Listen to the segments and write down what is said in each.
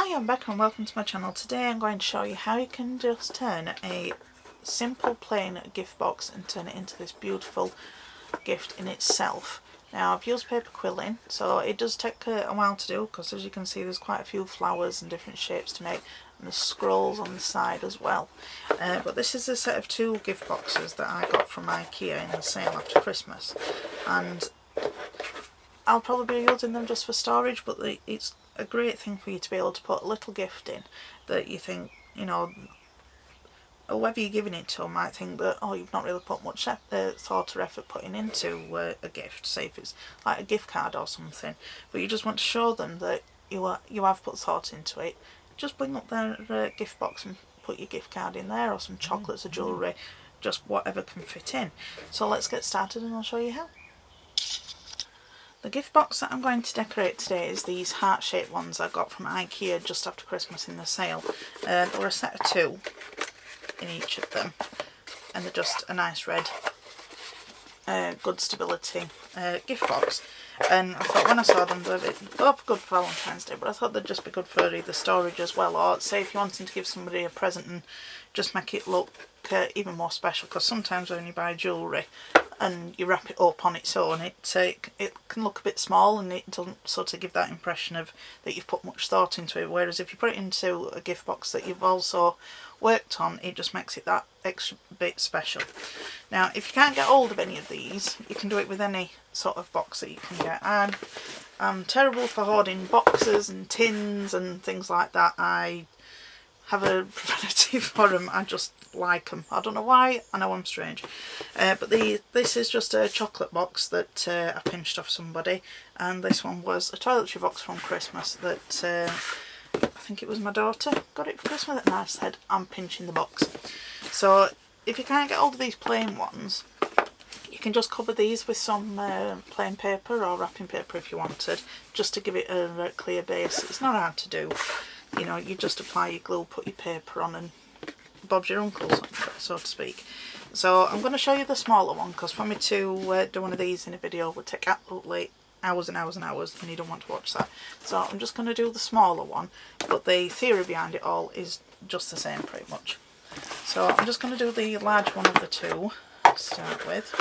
Hi, I'm Becca and welcome to my channel. Today I'm going to show you how you can just turn a simple plain gift box and turn it into this beautiful gift in itself. Now I've used paper quilling, so it does take a while to do because as you can see there's quite a few flowers and different shapes to make, and there's scrolls on the side as well. But this is a set of 2 gift boxes that I got from IKEA in the sale after Christmas, and I'll probably be using them just for storage, but it's a great thing for you to be able to put a little gift in that you think, you know, whoever you're giving it to might think that, oh, you've not really put much thought or effort putting into a gift, say if it's like a gift card or something, but you just want to show them that you have put thought into it. Just bring up their gift box and put your gift card in there, or some chocolates or jewellery, just whatever can fit in. So let's get started and I'll show you how. The gift box that I'm going to decorate today is these heart-shaped ones I got from IKEA just after Christmas in the sale. There were a set of 2 in each of them, and they're just a nice red, good stability gift box. And I thought when I saw them, they're both good for Valentine's Day, but I thought they'd just be good for either storage as well, or say if you're wanting to give somebody a present and just make it look even more special, because sometimes when you buy jewellery and you wrap it up on its own, it can look a bit small and it doesn't sort of give that impression of that you've put much thought into it, whereas if you put it into a gift box that you've also worked on, it just makes it that extra bit special. Now if you can't get hold of any of these, you can do it with any sort of box that you can get. I'm terrible for hoarding boxes and tins and things like that. I have a propensity for them. I just like them. I don't know why. I know I'm strange. But this is just a chocolate box that I pinched off somebody, and this one was a toiletry box from Christmas that I think it was my daughter got it for Christmas, and I said I'm pinching the box. So if you can't get hold of these plain ones, you can just cover these with some plain paper or wrapping paper if you wanted, just to give it a clear base. It's not hard to do. You know, you just apply your glue, put your paper on, and Bob's your uncle, so to speak. So I'm going to show you the smaller one, because for me to do one of these in a video would take absolutely hours and hours and hours, and you don't want to watch that. So I'm just going to do the smaller one, but the theory behind it all is just the same pretty much. So I'm just going to do the large one of the 2 to start with.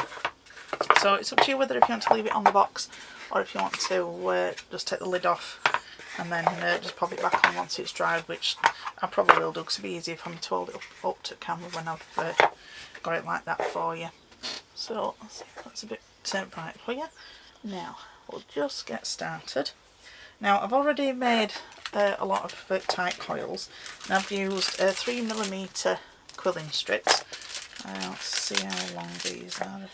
So it's up to you whether if you want to leave it on the box or if you want to just take the lid off and then just pop it back on once it's dried, which I probably will do because it'll be easier for me to hold it up to camera when I've got it like that for you. So let's see if that's a bit bright for you. Now we'll just get started. Now I've already made a lot of tight coils, and I've used 3mm quilling strips. Let's see how long these are.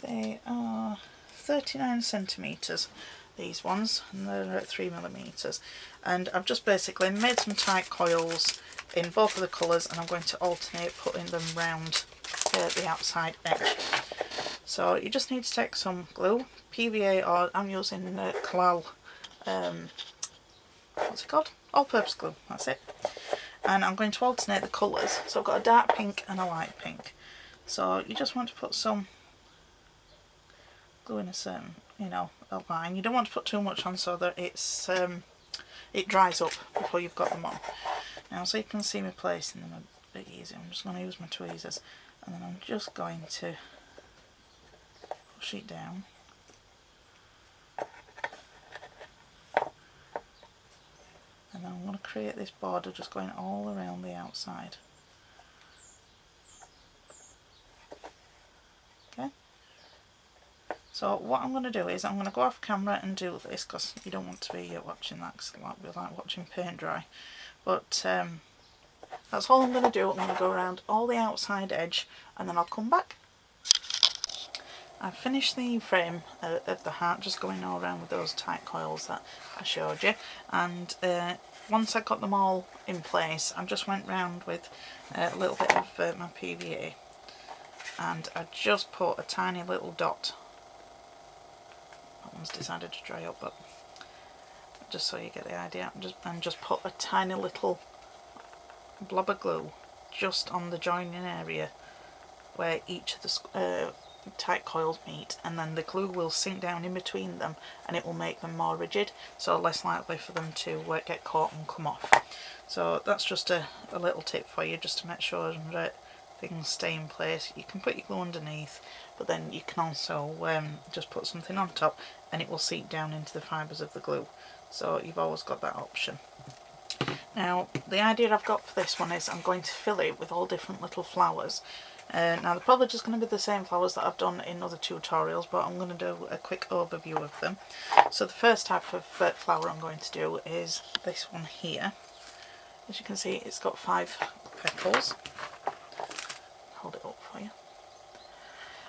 They are 39 centimetres, these ones, and they're at 3mm. And I've just basically made some tight coils in both of the colours, and I'm going to alternate putting them round the outside edge. So you just need to take some glue, PVA, or I'm using Kalal, what's it called? All-purpose glue, that's it. And I'm going to alternate the colours. So I've got a dark pink and a light pink. So you just want to put some glue in a certain, you know, a line. You don't want to put too much on so that it's it dries up before you've got them on. Now so you can see me placing them a bit easier, I'm just going to use my tweezers, and then I'm just going to push it down. And then I'm going to create this border just going all around the outside. Okay. So what I'm going to do is I'm going to go off camera and do this, because you don't want to be watching that, because it might be like watching paint dry. But that's all I'm going to do. I'm going to go around all the outside edge and then I'll come back. I've finished the frame of the heart, just going all around with those tight coils that I showed you, and once I got them all in place, I just went round with a little bit of my PVA, and I just put a tiny little dot. That one's decided to dry up, but just so you get the idea, and just put a tiny little blob of glue just on the joining area where each of the tight coiled meat, and then the glue will sink down in between them and it will make them more rigid, so less likely for them to get caught and come off. So that's just a little tip for you, just to make sure that things stay in place. You can put your glue underneath, but then you can also just put something on top and it will seep down into the fibres of the glue, so you've always got that option. Now the idea I've got for this one is I'm going to fill it with all different little flowers. Now they're probably just going to be the same flowers that I've done in other tutorials, but I'm going to do a quick overview of them. So the first type of flower I'm going to do is this one here. As you can see, it's got 5 petals. Hold it up for you.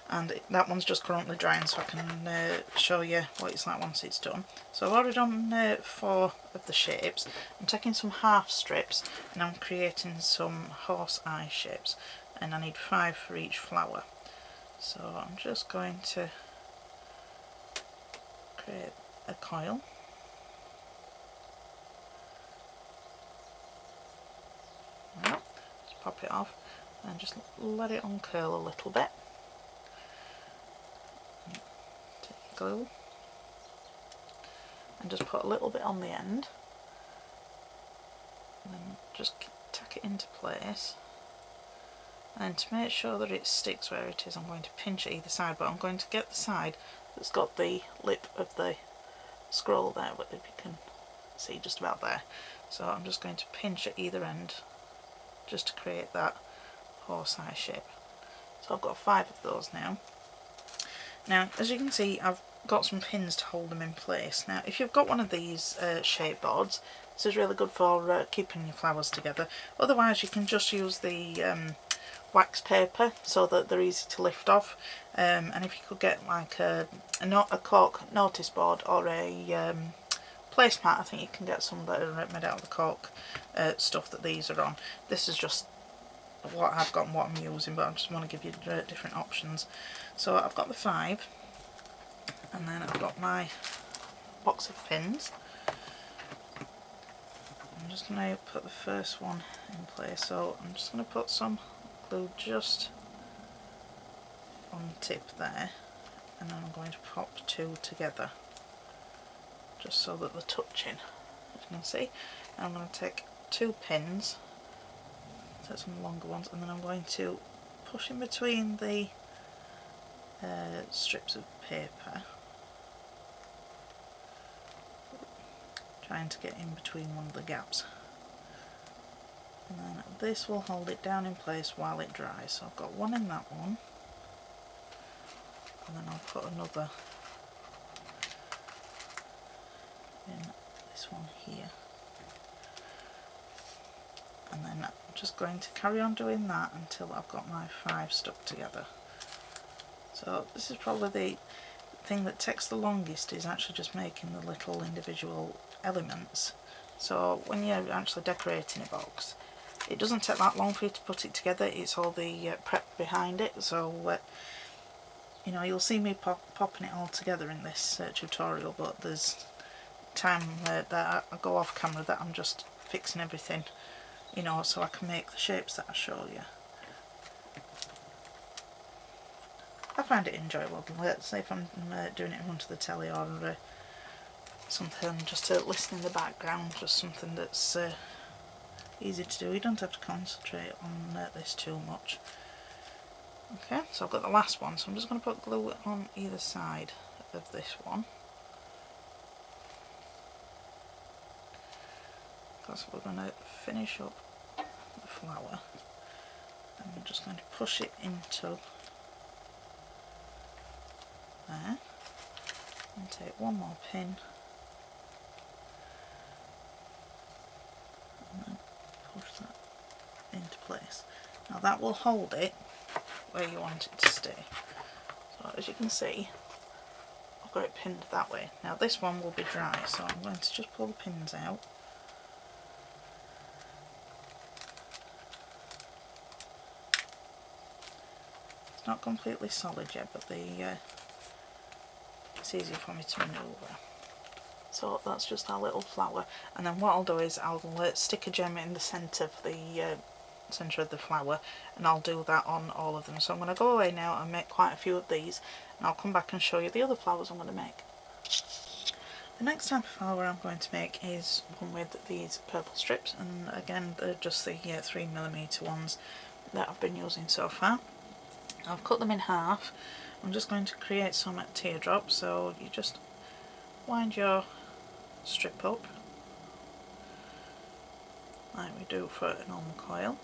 And that one's just currently drying, so I can show you what it's like once it's done. So I've already done 4 of the shapes. I'm taking some half strips and I'm creating some horse eye shapes, and I need 5 for each flower. So I'm just going to create a coil. Well, just pop it off and just let it uncurl a little bit. Take your glue and just put a little bit on the end, and then just tack it into place. And to make sure that it sticks where it is, I'm going to pinch at either side, but I'm going to get the side that's got the lip of the scroll there, but if you can see, just about there. So I'm just going to pinch at either end just to create that horse eye shape. So I've got 5 of those now. Now as you can see, I've got some pins to hold them in place. Now if you've got one of these shape boards, this is really good for keeping your flowers together. Otherwise you can just use the wax paper so that they're easy to lift off, and if you could get like a cork notice board or a placemat, I think you can get some that are made out of the cork stuff that these are on. This is just what I've got and what I'm using, but I just want to give you different options. So I've got the 5, and then I've got my box of pins. I'm just going to put the first one in place, so I'm just going to put some glue just on the tip there, and then I'm going to pop 2 together just so that they're touching, as you can see. And I'm going to take 2 pins, take some longer ones, and then I'm going to push in between the strips of paper, trying to get in between one of the gaps, and then this will hold it down in place while it dries. So I've got one in that one, and then I'll put another in this one here, and then I'm just going to carry on doing that until I've got my 5 stuck together. So this is probably the thing that takes the longest, is actually just making the little individual elements. So when you're actually decorating a box, it doesn't take that long for you to put it together. It's all the prep behind it. So you know, you'll see me popping it all together in this tutorial, but there's time that I go off camera that I'm just fixing everything, you know, so I can make the shapes that I show you. I find it enjoyable. Let's say if I'm doing it in front of the telly or something, just to listen in the background, just something that's easy to do. You don't have to concentrate on this too much. Okay, so I've got the last one, so I'm just going to put glue on either side of this one, because we're going to finish up the flower, and I'm just going to push it into there and take one more pin and then push that into place. Now that will hold it where you want it to stay. So as you can see, I've got it pinned that way. Now this one will be dry, so I'm going to just pull the pins out. It's not completely solid yet, but it's easier for me to manoeuvre. So that's just our little flower, and then what I'll do is I'll stick a gem in the centre of the centre of the flower, and I'll do that on all of them. So I'm going to go away now and make quite a few of these, and I'll come back and show you the other flowers I'm going to make. The next type of flower I'm going to make is one with these purple strips, and again they're just the 3mm ones that I've been using so far. I've cut them in half. I'm just going to create some teardrops, so you just wind your strip up like we do for a normal coil.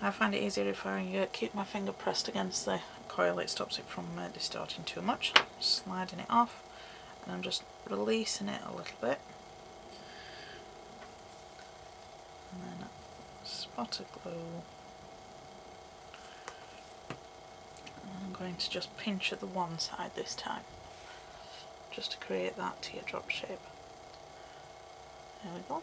I find it easier if I keep my finger pressed against the coil. It stops it from distorting too much. Sliding it off, and I'm just releasing it a little bit, and then a spot of glue, and I'm going to just pinch at the one side this time, just to create that teardrop shape. There we go.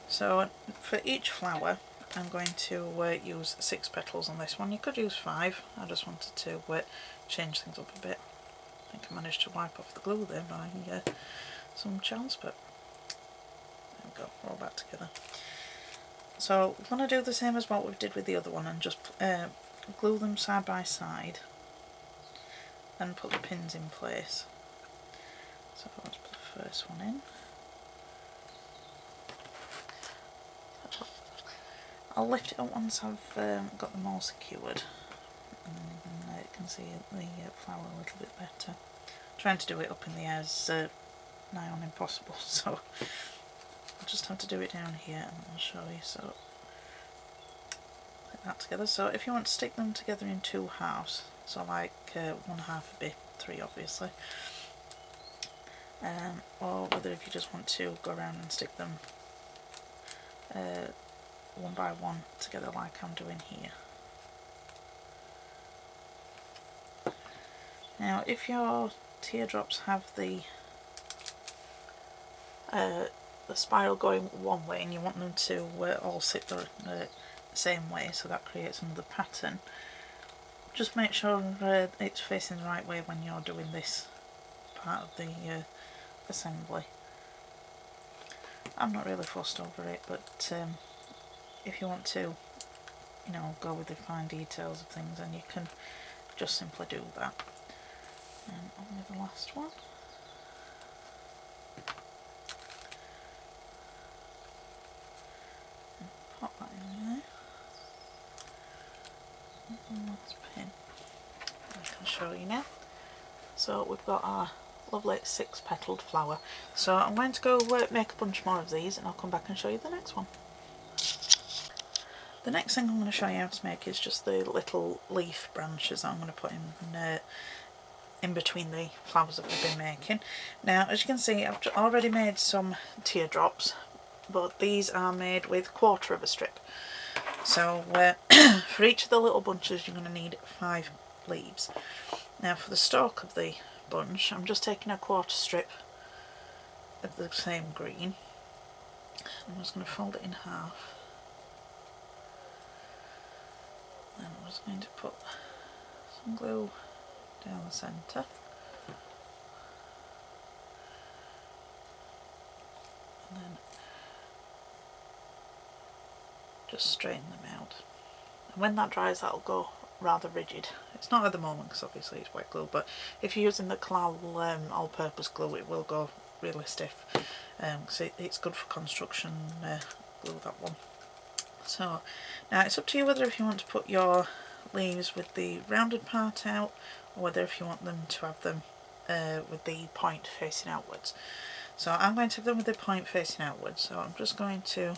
So for each flower I'm going to use 6 petals on this one. You could use 5, I just wanted to change things up a bit. I think I managed to wipe off the glue there by some chance, but there we go, we're all back together. So we're going to do the same as what we did with the other one, and just glue them side by side and put the pins in place. So let's put the first one in. I'll lift it up once I've got them all secured, and then you can see the flower a little bit better. Trying to do it up in the air is nigh on impossible, so I'll just have to do it down here and I'll show you. So put that together. So if you want to stick them together in 2 halves, so like 1 half would be 3 obviously, or whether if you just want to go around and stick them one by one together like I'm doing here. Now if your teardrops have the spiral going one way and you want them to all sit the same way, so that creates another pattern, just make sure it's facing the right way when you're doing this part of the assembly. I'm not really fussed over it, but if you want to, you know, go with the fine details of things, then you can just simply do that. And only the last one. And pop that in there. And last pin. I can show you now. So we've got our lovely 6-petaled flower. So I'm going to go make a bunch more of these, and I'll come back and show you the next one. The next thing I'm going to show you how to make is just the little leaf branches that I'm going to put in between the flowers that we've been making. Now as you can see, I've already made some teardrops, but these are made with 1/4 of a strip. So for each of the little bunches you're going to need 5 leaves. Now for the stalk of the bunch, I'm just taking a 1/4 strip of the same green. I'm just going to fold it in half. And I'm just going to put some glue down the centre. And then just straighten them out. And when that dries, that'll go rather rigid. It's not at the moment because obviously it's wet glue, but if you're using the Clal all-purpose glue, it will go really stiff. So it's good for construction glue, that one. So now it's up to you whether if you want to put your leaves with the rounded part out, or whether if you want them to have them with the point facing outwards. So I'm going to have them with the point facing outwards, so I'm just going to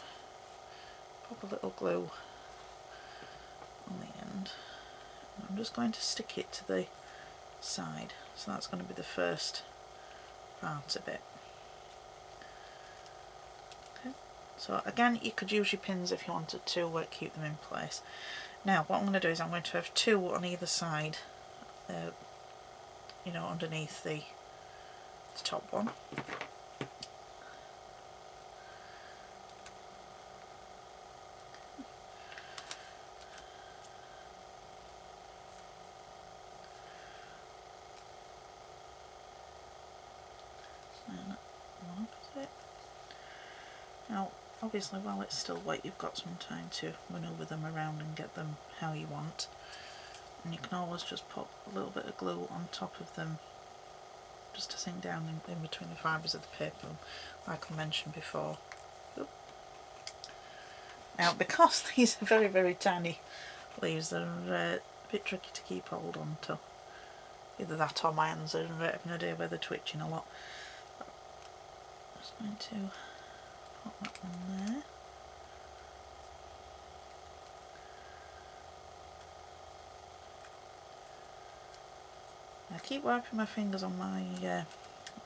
pop a little glue on the end. I'm just going to stick it to the side, so that's going to be the first part of it. Okay. So again, you could use your pins if you wanted to keep them in place. Now what I'm going to do is I'm going to have 2 on either side, you know, underneath the top one. And one opposite. Now obviously while it's still wet you've got some time to manoeuvre them around and get them how you want, and you can always just put a little bit of glue on top of them just to sink down in between the fibres of the paper, like I mentioned before. Oop. Now because these are very, very tiny leaves, they're a bit tricky to keep hold on to. Either that or my hands are having a day where they're twitching a lot. Just going to put that one there. I keep wiping my fingers on my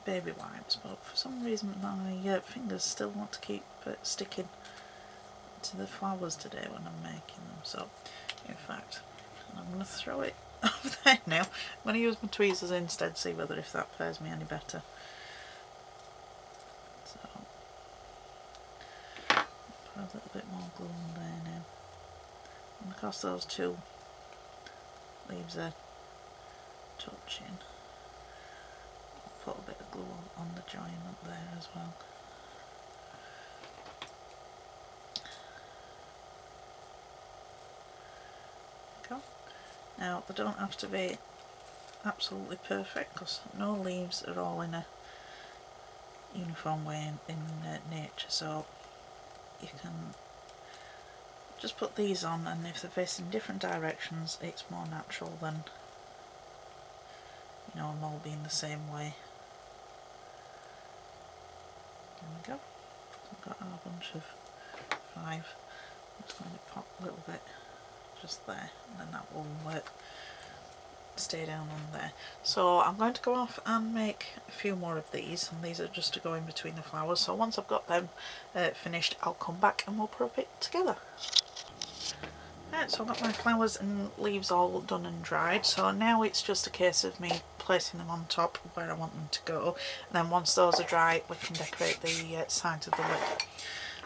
baby wipes, but for some reason my fingers still want to keep sticking to the flowers today when I'm making them. So in fact, I'm going to throw it over there now. I'm going to use my tweezers instead, see whether if that fares me any better. So put a little bit more glue on there now, and because those two leaves are touching, I'll put a bit of glue on the join up there as well. Go. Now they don't have to be absolutely perfect because no leaves are all in a uniform way in nature, so you can just put these on, and if they're facing different directions it's more natural than, you know, them all being the same way. There we go. I've got a bunch of 5. I'm just going to pop a little bit just there, and then that will stay down on there. So I'm going to go off and make a few more of these, and these are just to go in between the flowers. So once I've got them finished, I'll come back and we'll put it together. Right, so I've got my flowers and leaves all done and dried, so now it's just a case of me placing them on top of where I want them to go, and then once those are dry we can decorate the sides of the lid.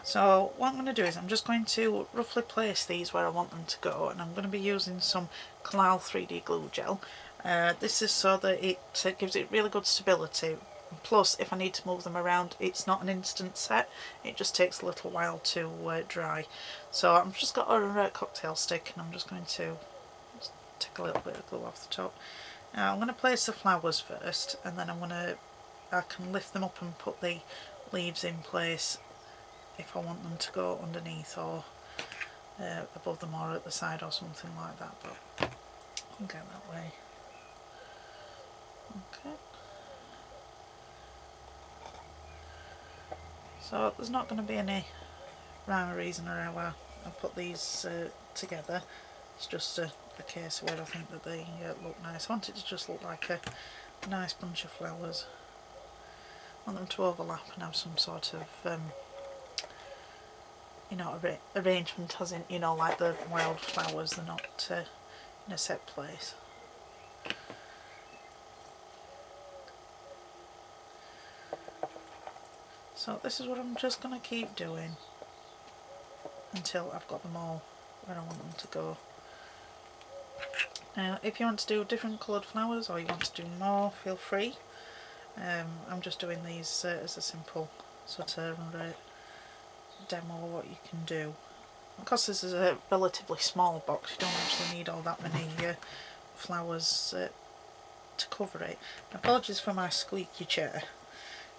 So what I'm going to do is I'm just going to roughly place these where I want them to go, and I'm going to be using some quilled 3D glue gel. This is so that it gives it really good stability. Plus, if I need to move them around, it's not an instant set, it just takes a little while to dry. So I've just got a cocktail stick, and I'm just going to take a little bit of glue off the top. Now I'm going to place the flowers first, and then I can lift them up and put the leaves in place if I want them to go underneath or above them or at the side or something like that, but I'll go that way. Okay. So there's not going to be any rhyme or reason or how I put these together. It's just a case where I think that they look nice. I want it to just look like a nice bunch of flowers. I want them to overlap and have some sort of you know, arrangement, as in, you know, like the wild flowers, they're not in a set place. So this is what I'm just going to keep doing until I've got them all where I want them to go. Now if you want to do different coloured flowers or you want to do more, feel free. I'm just doing these as a simple sort of demo of what you can do. Because this is a relatively small box, you don't actually need all that many flowers to cover it. Apologies for my squeaky chair.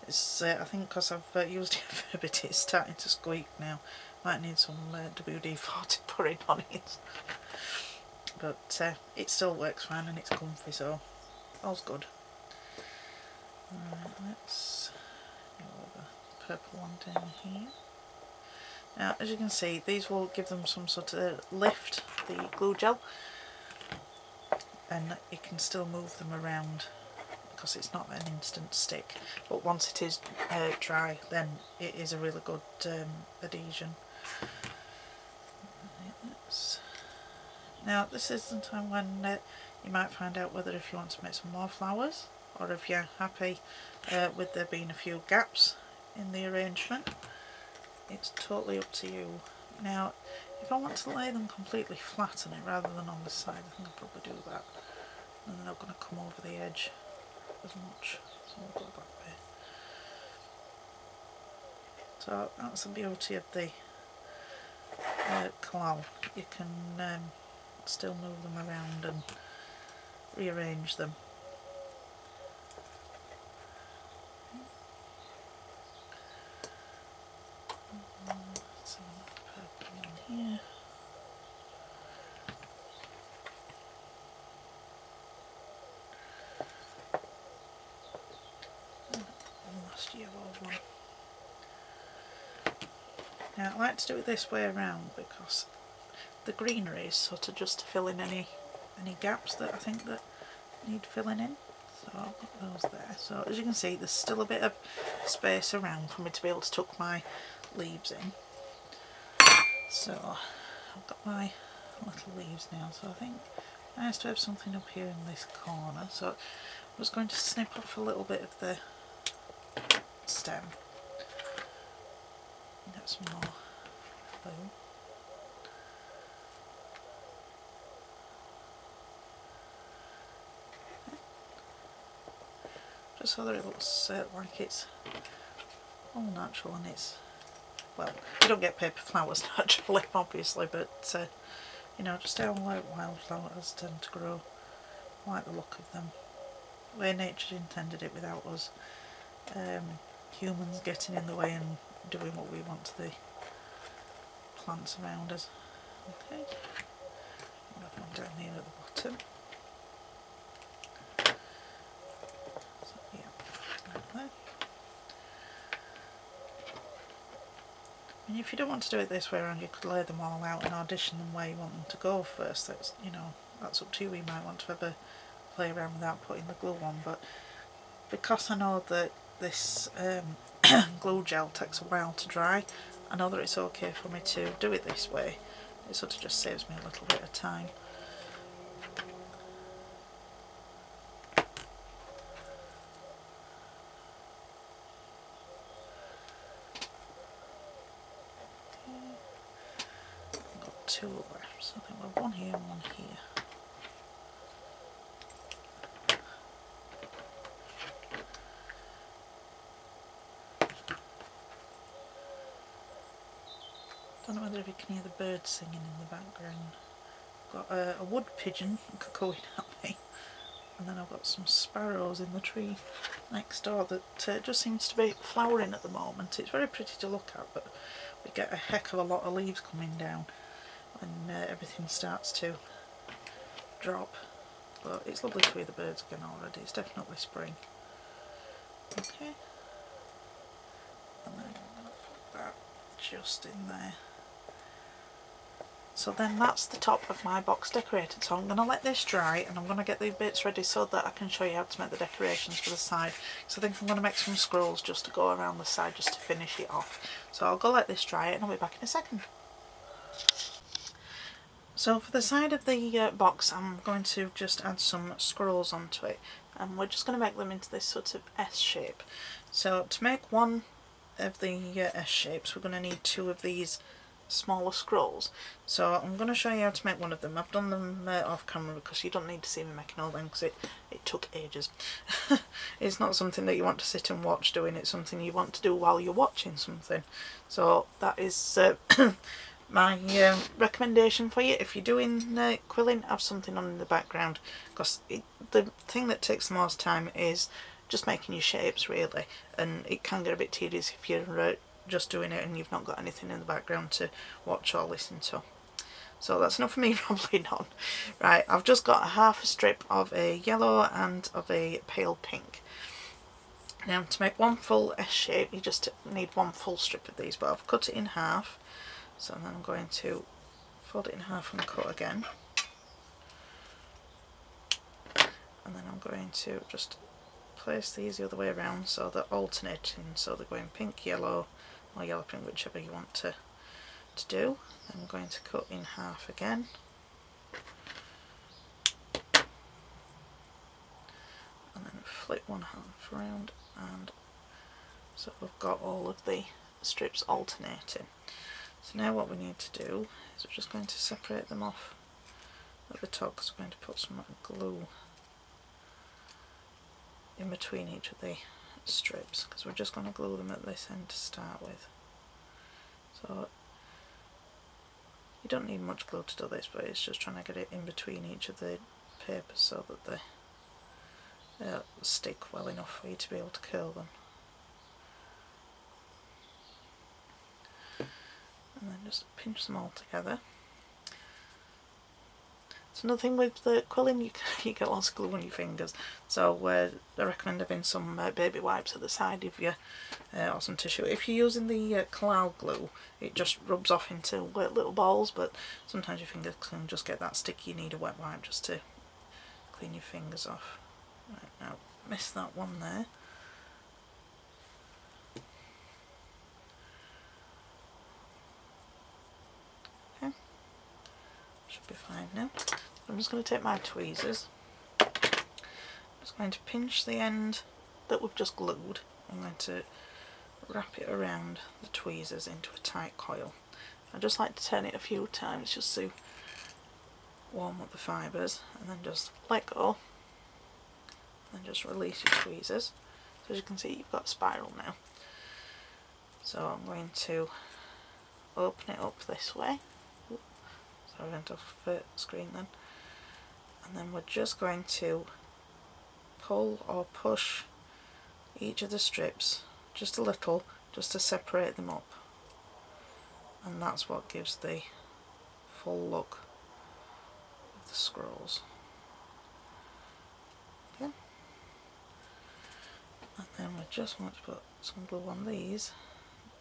It's I think because I've used it for a bit, it's starting to squeak now. Might need some WD-40 putting on it. But it still works fine and it's comfy, so all's good. Right, let's go the purple one down here. Now as you can see, these will give them some sort of lift, the glue gel, and you can still move them around because it's not an instant stick, but once it is dry then it is a really good adhesion. Now this is the time when you might find out whether if you want to make some more flowers or if you're happy with there being a few gaps in the arrangement. It's totally up to you. Now if I want to lay them completely flat on it rather than on the side, I think I'll probably do that, and they're not going to come over the edge as much, so we'll go that way. So that's the beauty of the quilled. You can still move them around and rearrange them. Let's have another purple one here. One last yellow one. Now I like to do it this way around because the greenery is sort of just to fill in any gaps that I think that need filling in. So I'll put those there. So as you can see, there's still a bit of space around for me to be able to tuck my leaves in. So I've got my little leaves now, so I think it's nice to have something up here in this corner. So I'm just going to snip off a little bit of the stem. Get some more glue. Just so that it looks like it's all natural, and it's, well, you don't get paper flowers naturally obviously, but you know, just how wildflowers tend to grow. I like the look of them, the way nature intended it, without us humans getting in the way and doing what we want to the plants around us. Okay, I'll have one down here at the bottom. So yeah, like that. And if you don't want to do it this way around, you could lay them all out and audition them where you want them to go first. That's, you know, that's up to you. You might want to have a play around without putting the glue on, but because I know that this glue gel takes a while to dry, I know that it's okay for me to do it this way. It sort of just saves me a little bit of time. I've got two left, so I think we've one here and one here. I don't know whether you can hear the birds singing in the background. I've got a wood pigeon cooing at me, and then I've got some sparrows in the tree next door that just seems to be flowering at the moment. It's very pretty to look at, but we get a heck of a lot of leaves coming down when everything starts to drop. But it's lovely to hear the birds again already. It's definitely spring. Okay, and then I'm going to put that just in there. So then that's the top of my box decorated. So I'm going to let this dry, and I'm going to get the bits ready so that I can show you how to make the decorations for the side. So I think I'm going to make some scrolls just to go around the side just to finish it off. So I'll go let this dry and I'll be back in a second. So for the side of the box, I'm going to just add some scrolls onto it, and we're just going to make them into this sort of S shape. So to make one of the S shapes, we're going to need two of these smaller scrolls. So I'm going to show you how to make one of them. I've done them off camera because you don't need to see me making all them, because it took ages. It's not something that you want to sit and watch doing, it's something you want to do while you're watching something. So that is my recommendation for you. If you're doing quilling, have something on in the background, because the thing that takes the most time is just making your shapes, really, and it can get a bit tedious if you're just doing it and you've not got anything in the background to watch or listen to. So that's enough for me rambling on. Right, I've just got half a strip of a yellow and of a pale pink. Now to make one full S shape, you just need one full strip of these, but I've cut it in half. So then I'm going to fold it in half and cut again. And then I'm going to just place these the other way around so they're alternating, so they're going pink, yellow, or yellow pink, whichever you want to do. I'm going to cut in half again. And then flip one half around, and so we've got all of the strips alternating. So now what we need to do is we're just going to separate them off at the top, because we're going to put some glue in between each of the strips, because we're just going to glue them at this end to start with. So you don't need much glue to do this, but it's just trying to get it in between each of the papers so that they stick well enough for you to be able to curl them. And then just pinch them all together. It's another thing with the quilling, you get lots of glue on your fingers, so I recommend having some baby wipes at the side of you, or some tissue. If you're using the collal glue, it just rubs off into little balls, but sometimes your fingers can just get that sticky. You need a wet wipe just to clean your fingers off. Right, now missed that one there. Okay, should be fine now. I'm just going to take my tweezers. I'm just going to pinch the end that we've just glued. I'm going to wrap it around the tweezers into a tight coil. I just like to turn it a few times just to warm up the fibres, and then just let go and just release your tweezers. So as you can see, you've got a spiral now. So I'm going to open it up this way. Sorry, I went off the screen then. And then we're just going to pull or push each of the strips just a little, just to separate them up, and that's what gives the full look of the scrolls. Okay. And then we just want to put some glue on these.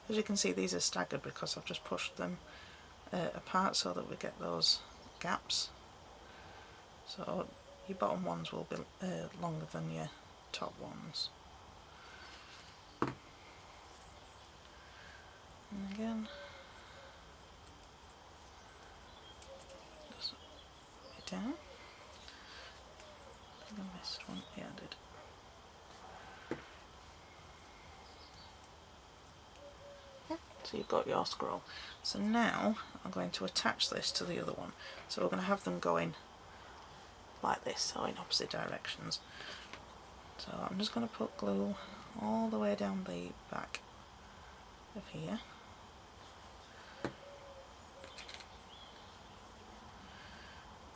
As you can see, these are staggered because I've just pushed them apart so that we get those gaps. So your bottom ones will be longer than your top ones. And again, just put it down. I think I missed one. Yeah, I did. So you've got your scroll. So now I'm going to attach this to the other one. So we're going to have them going like this, so in opposite directions. So I'm just going to put glue all the way down the back of here. And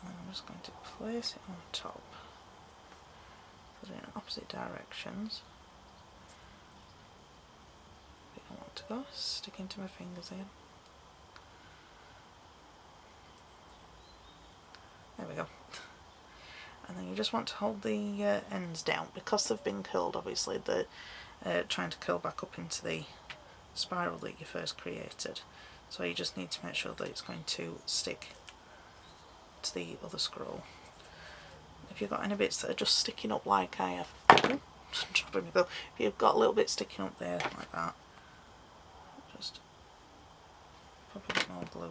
I'm just going to place it on top, put it in opposite directions. I don't want to go sticking to my fingers again. There we go. And then you just want to hold the ends down because they've been curled. Obviously they're trying to curl back up into the spiral that you first created, so you just need to make sure that it's going to stick to the other scroll. If you've got any bits that are just sticking up like I have, if you've got a little bit sticking up there like that, just pop a bit more glue.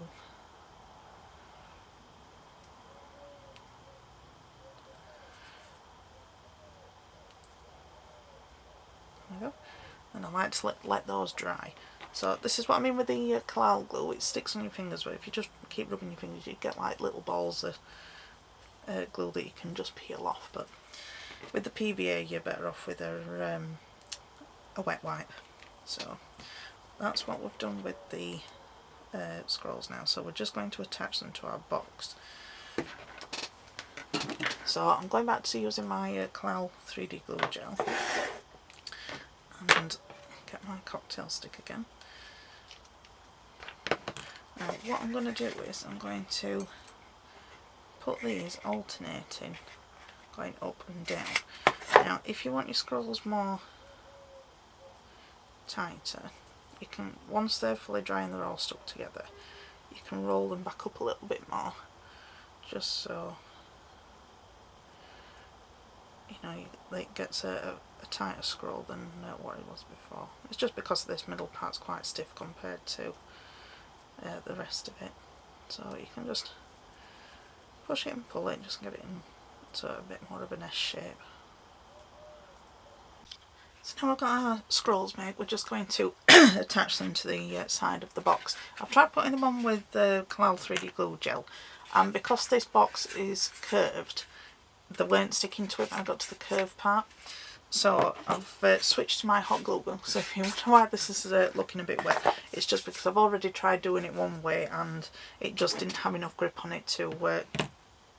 There we go. And I like to let those dry. So this is what I mean with the collal glue. It sticks on your fingers, but if you just keep rubbing your fingers, you get like little balls of glue that you can just peel off. But with the PVA, you're better off with a wet wipe. So that's what we've done with the scrolls now. So we're just going to attach them to our box. So I'm going back to using my collal 3D glue gel and get my cocktail stick again. Now what I'm going to do is I'm going to put these alternating, going up and down. Now if you want your scrolls more tighter, you can, once they're fully dry and they're all stuck together, you can roll them back up a little bit more, just so you know it gets a tighter scroll than what it was before. It's just because this middle part's quite stiff compared to the rest of it. So you can just push it and pull it, just get it into a bit more of an S shape. So now we've got our scrolls made, we're just going to attach them to the side of the box. I've tried putting them on with the collal 3D glue gel, and because this box is curved, they weren't sticking to it when I got to the curved part. So I've switched to my hot glue gun. So if you wonder why this is looking a bit wet, it's just because I've already tried doing it one way and it just didn't have enough grip on it to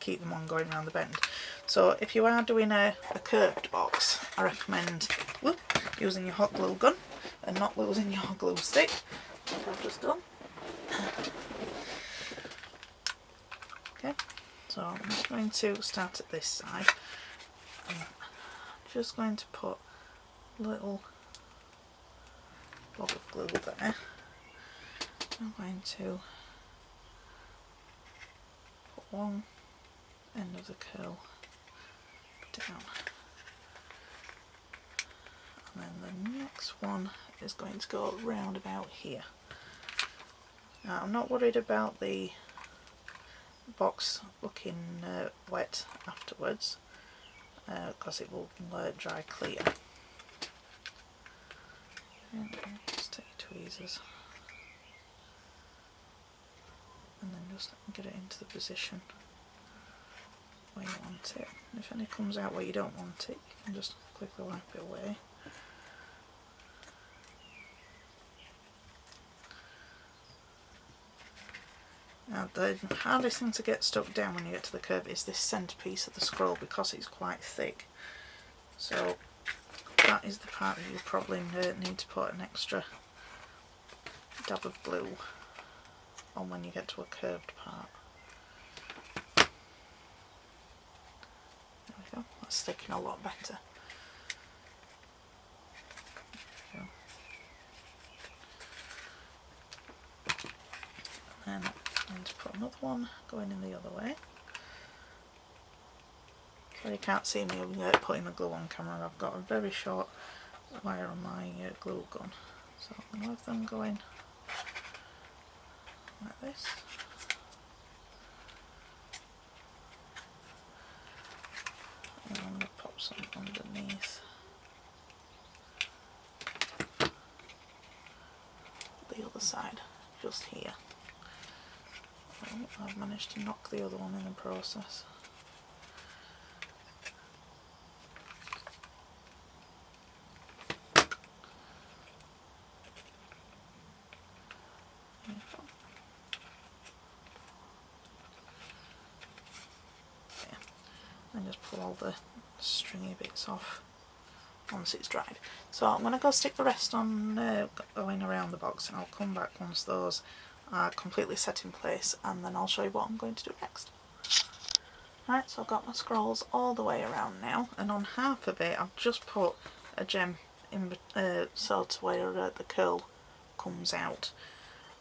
keep them on going around the bend. So if you are doing a curved box, I recommend using your hot glue gun and not losing your hot glue stick, like I've just done. Okay, so I'm just going to start at this side. I'm just going to put a little blob of glue there. I'm going to put one end of the curl down, and then the next one is going to go round about here. Now I'm not worried about the box looking wet afterwards because it will dry clear. And just take your tweezers and then just get it into the position where you want it. And if any comes out where you don't want it, you can just quickly wipe it away. Now the hardest thing to get stuck down when you get to the curve is this centre piece of the scroll, because it's quite thick. So that is the part that you probably need to put an extra dab of glue on when you get to a curved part. There we go, that's sticking a lot better. And then I'm going to put another one going in the other way. So you can't see me putting the glue on camera. I've got a very short wire on my glue gun, so I'm going to have them going like this. And I'm going to pop some underneath the other side, just here. Oh, I've managed to knock the other one in the process. And just pull all the stringy bits off once it's dried. So I'm going to go stick the rest on going around the box, and I'll come back once those are completely set in place, and then I'll show you what I'm going to do next. Right, so I've got my scrolls all the way around now, and on half of it I've just put a gem in so to where the curl comes out.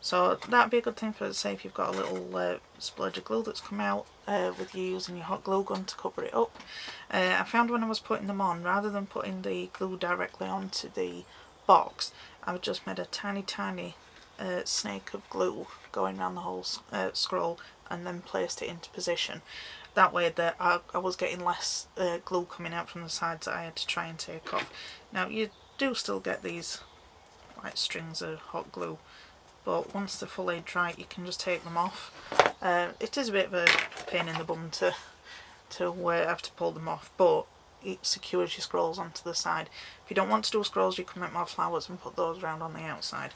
So that'd be a good thing for, say, if you've got a little splurge of glue that's come out with you using your hot glue gun to cover it up. I found when I was putting them on, rather than putting the glue directly onto the box, I've just made a tiny snake of glue going around the whole scroll and then placed it into position. That way that I was getting less glue coming out from the sides that I had to try and take off. Now you do still get these like strings of hot glue, but once they're fully dry you can just take them off. It is a bit of a pain in the bum to have to pull them off, but it secures your scrolls onto the side. If you don't want to do scrolls, you can make more flowers and put those around on the outside.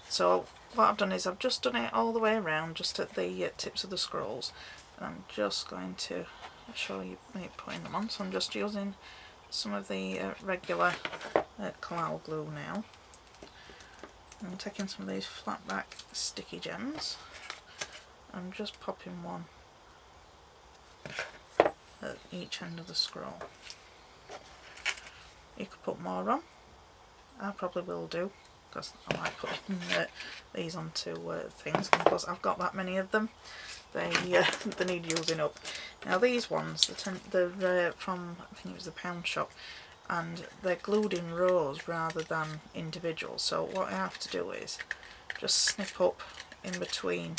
So what I've done is I've just done it all the way around, just at the tips of the scrolls, and I'm just going to show you me putting them on. So I'm just using some of the regular Collal glue now. I'm taking some of these flat back sticky gems. I'm just popping one at each end of the scroll. You could put more on. I probably will do, because I like putting these onto things, and plus I've got that many of them. They need using up. Now these ones, they're from, I think it was the pound shop, and they're glued in rows rather than individual. So what I have to do is just snip up in between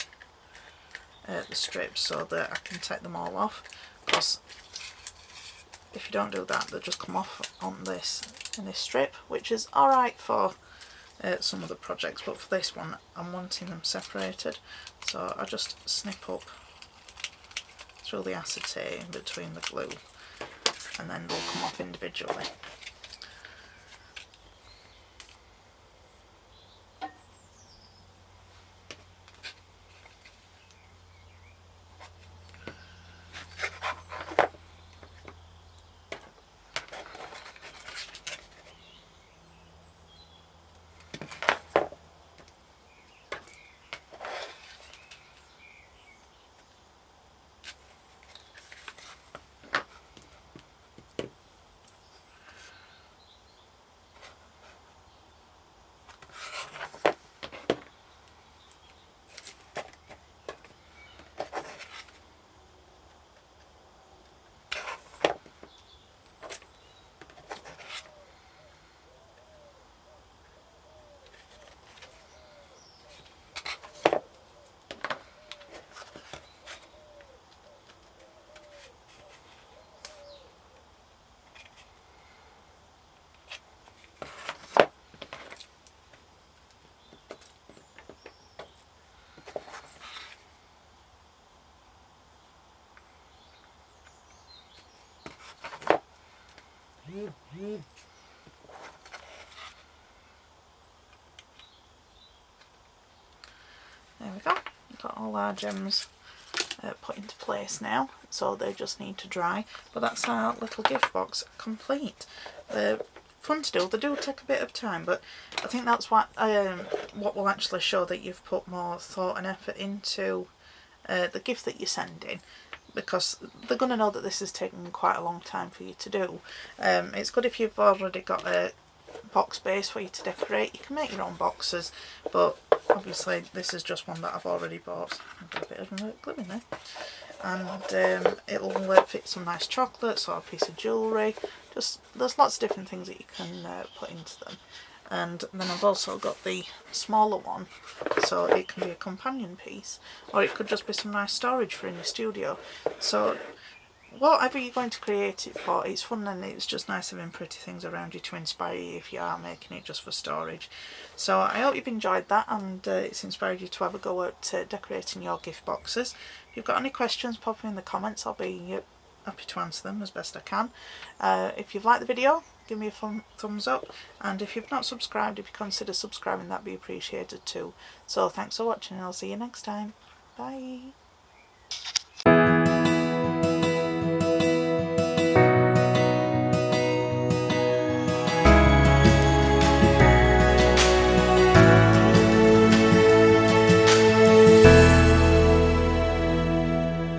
the strips so that I can take them all off, because if you don't do that they'll just come off on this in this strip, which is alright for some of the projects, but for this one I'm wanting them separated. So I just snip up through the acetate in between the glue, and then they'll come off individually. There we go. We've got all our gems put into place now, so they just need to dry. But that's our little gift box complete. They're fun to do. They do take a bit of time, but I think that's what will actually show that you've put more thought and effort into the gift that you're sending, because they're going to know that this has taken quite a long time for you to do. It's good if you've already got a box base for you to decorate. You can make your own boxes, but obviously this is just one that I've already bought. I've got a bit of glue in there, and it'll fit some nice chocolates or a piece of jewellery. Just there's lots of different things that you can put into them. And then I've also got the smaller one, so it can be a companion piece, or it could just be some nice storage for in your studio. So whatever you're going to create it for, it's fun, and it's just nice having pretty things around you to inspire you if you are making it just for storage. So I hope you've enjoyed that, and it's inspired you to have a go at decorating your gift boxes. If you've got any questions, pop them in the comments. I'll be happy to answer them as best I can. If you've liked the video, give me a thumbs up, and if you've not subscribed, if you consider subscribing, that'd be appreciated too. So thanks for watching, and I'll see you next time. Bye.